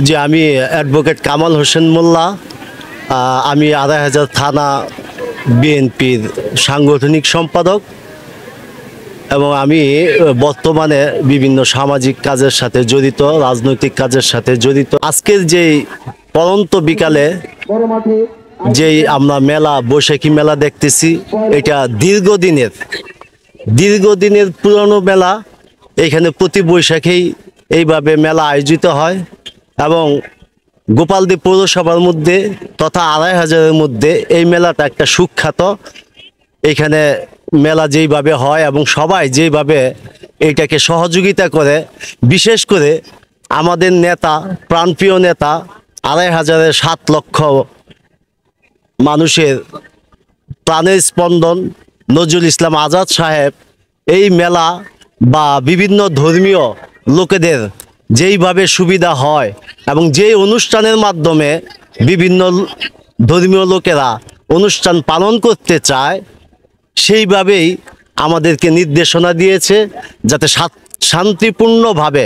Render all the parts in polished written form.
জি, আমি অ্যাডভোকেট কামাল হোসেন মোল্লা। আমি আড়াইহাজার থানা বিএনপির সাংগঠনিক সম্পাদক এবং আমি বর্তমানে বিভিন্ন সামাজিক কাজের সাথে জড়িত, রাজনৈতিক কাজের সাথে জড়িত। আজকের যেই পড়ন্ত বিকালে যেই আমরা মেলা, বৈশাখী মেলা দেখতেছি, এটা দীর্ঘদিনের পুরনো মেলা। এখানে প্রতি বৈশাখেই এইভাবে মেলা আয়োজিত হয় এবং গোপালদী পৌরসভার মধ্যে তথা আড়াইহাজারের মধ্যে এই মেলাটা একটা সুখ্যাত। এখানে মেলা যেইভাবে হয় এবং সবাই যেইভাবে এটাকে সহযোগিতা করে, বিশেষ করে আমাদের নেতা, প্রাণপ্রিয় নেতা, আড়াইহাজারের 7 লক্ষ মানুষের প্রাণের স্পন্দন নজরুল ইসলাম আজাদ সাহেব এই মেলা বা বিভিন্ন ধর্মীয় লোকেদের যেইভাবে সুবিধা হয় এবং যেই অনুষ্ঠানের মাধ্যমে বিভিন্ন ধর্মীয় লোকেরা অনুষ্ঠান পালন করতে চায়, সেইভাবেই আমাদেরকে নির্দেশনা দিয়েছে যাতে শান্তিপূর্ণভাবে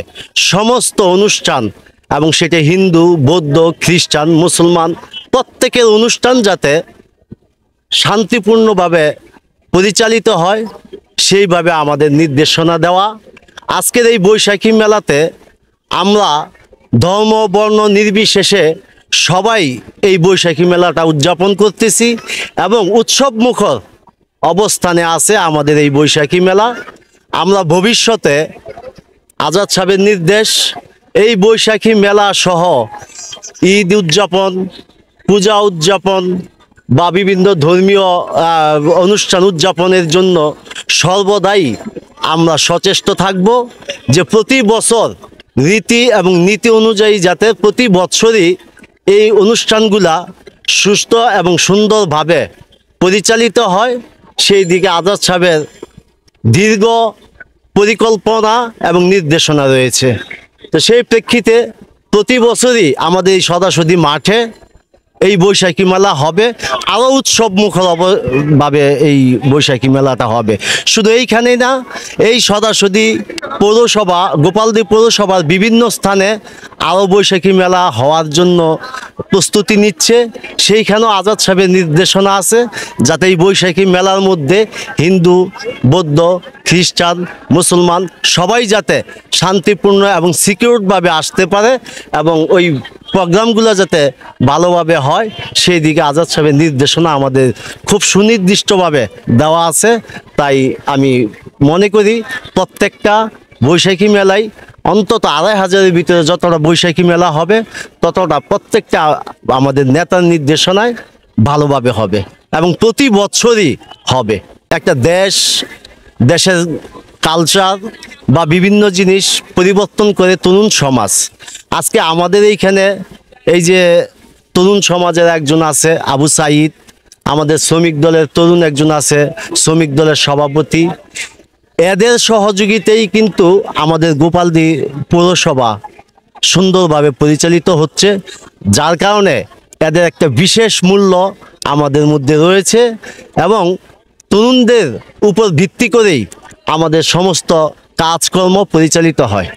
সমস্ত অনুষ্ঠান, এবং সেটা হিন্দু, বৌদ্ধ, খ্রিস্টান, মুসলমান প্রত্যেকের অনুষ্ঠান যাতে শান্তিপূর্ণভাবে পরিচালিত হয়, সেইভাবে আমাদের নির্দেশনা দেওয়া। আজকের এই বৈশাখী মেলাতে আমরা ধর্ম বর্ণ নির্বিশেষে সবাই এই বৈশাখী মেলাটা উদযাপন করতেছি এবং উৎসব মুখর অবস্থানে আছে আমাদের এই বৈশাখী মেলা। আমরা ভবিষ্যতে আজাদ সাহেবের নির্দেশ এই বৈশাখী মেলা সহ ঈদ উদযাপন, পূজা উদযাপন বা বিভিন্ন ধর্মীয় অনুষ্ঠান উদযাপনের জন্য সর্বদাই আমরা সচেষ্ট থাকব যে প্রতি বছর রীতি এবং নীতি অনুযায়ী যাতে প্রতি বছরই এই অনুষ্ঠানগুলা সুস্থ এবং সুন্দরভাবে পরিচালিত হয়, সেই দিকে আজাদ সাহেবের দীর্ঘ পরিকল্পনা এবং নির্দেশনা রয়েছে। তো সেই প্রেক্ষিতে প্রতি বছরই আমাদের এই সদাসদি মাঠে এই বৈশাখী মেলা হবে, আরও উৎসব মুখর ভাবে এই বৈশাখী মেলাটা হবে। শুধু এইখানেই না, এই সদাসদি পৌরসভা, গোপালদী পৌরসভার বিভিন্ন স্থানে আরও বৈশাখী মেলা হওয়ার জন্য প্রস্তুতি নিচ্ছে। সেইখানেও আজাদ সাহেবের নির্দেশনা আছে যাতে এই বৈশাখী মেলার মধ্যে হিন্দু, বৌদ্ধ, খ্রিস্টান, মুসলমান সবাই যাতে শান্তিপূর্ণ এবং সিকিউরভাবে আসতে পারে এবং ওই প্রোগ্রামগুলো যাতে ভালোভাবে হয়, সেই দিকে আজাদ সাহেবের নির্দেশনা আমাদের খুব সুনির্দিষ্টভাবে দেওয়া আছে। তাই আমি মনে করি প্রত্যেকটা বৈশাখী মেলায় অন্তত 2500-এর ভিতরে যতটা বৈশাখী মেলা হবে ততটা প্রত্যেকটা আমাদের নেতার নির্দেশনায় ভালোভাবে হবে এবং প্রতি বছরই হবে। একটা দেশের কালচার বা বিভিন্ন জিনিস পরিবর্তন করে তরুণ সমাজ। আজকে আমাদের এইখানে এই যে তরুণ সমাজের একজন আছে আবু সাইদ, আমাদের শ্রমিক দলের তরুণ একজন আছে, শ্রমিক দলের সভাপতি। এদের সহযোগিতাই কিন্তু আমাদের গোপালদী পৌরসভা সুন্দরভাবে পরিচালিত হচ্ছে, যার কারণে এদের একটা বিশেষ মূল্য আমাদের মধ্যে রয়েছে এবং তরুণদের উপর ভিত্তি করেই আমাদের সমস্ত কাজকর্ম পরিচালিত হয়।